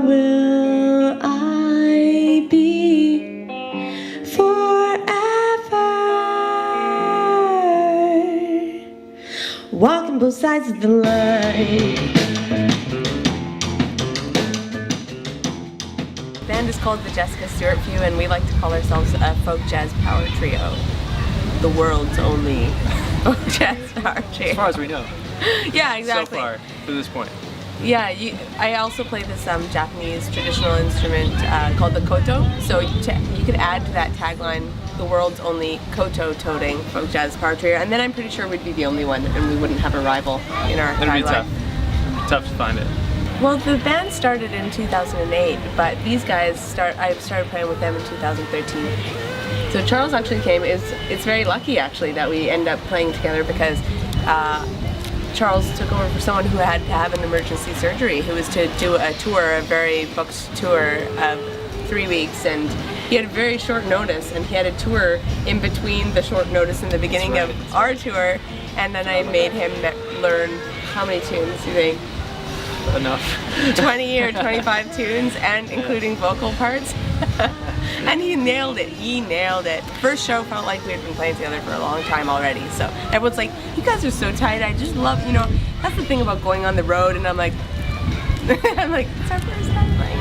will I be forever? Walking both sides of the line. The band is called the Jessica Stuart Few, and we like to call ourselves a folk jazz power trio. The world's only folk jazz power trio. As far as we know. Yeah, exactly. So far, to this point. Yeah, I also play this Japanese traditional instrument called the koto. So you could add to that tagline, the world's only koto-toting folk jazz power trio, and then I'm pretty sure we'd be the only one, and we wouldn't have a rival in our It'd tagline. be tough. Tough to find it. Well, the band started in 2008, but these guys I started playing with them in 2013. So Charles actually came. It's very lucky actually that we end up playing together because Charles took over for someone who had to have an emergency surgery, who was to do a tour, a very booked tour of 3 weeks, and he had a very short notice, and he had a tour in between the short notice and the beginning of our tour, and then I made him learn how many tunes, do you think? Enough. 20 or 25 tunes, and including vocal parts. And he nailed it. First show felt like we had been playing together for a long time already. So everyone's like, you guys are so tight. I just love, that's the thing about going on the road. And I'm like, it's our first time playing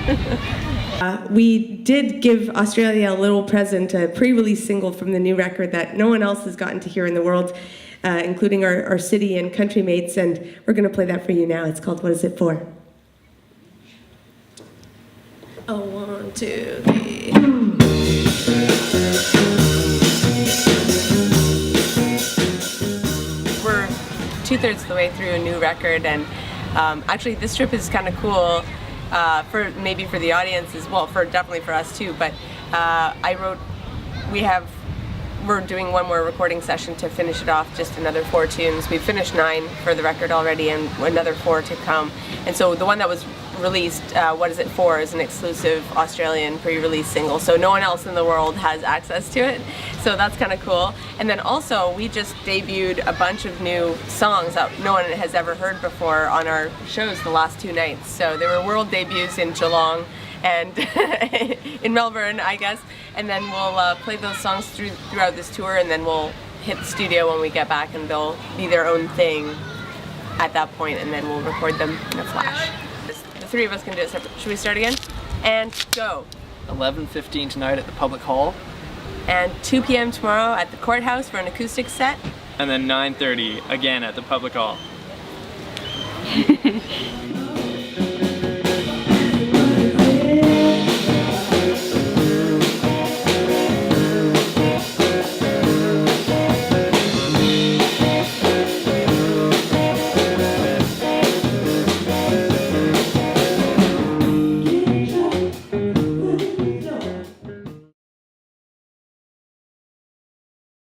together. We did give Australia a little present, a pre-release single from the new record that no one else has gotten to hear in the world, including our city and country mates, and we're going to play that for you now. It's called What Is It For? Oh, 1, 2, 3. We're 2/3 of the way through a new record, and actually this trip is kind of cool for the audience as well, definitely for us too, but we're doing one more recording session to finish it off, just another 4 tunes. We've finished 9 for the record already and another 4 to come. And so the one that was released, What Is It For, is an exclusive Australian pre-release single, so no one else in the world has access to it. So that's kind of cool. And then also we just debuted a bunch of new songs that no one has ever heard before on our shows the last 2 nights. So there were world debuts in Geelong and in Melbourne, I guess, and then we'll play those songs throughout this tour, and then we'll hit the studio when we get back, and they'll be their own thing at that point, and then we'll record them in a flash. The 3 of us can do it separate. Should we start again? And go. 11:15 tonight at the Public Hall. And 2 p.m. tomorrow at the Courthouse for an acoustic set. And then 9:30 again at the Public Hall.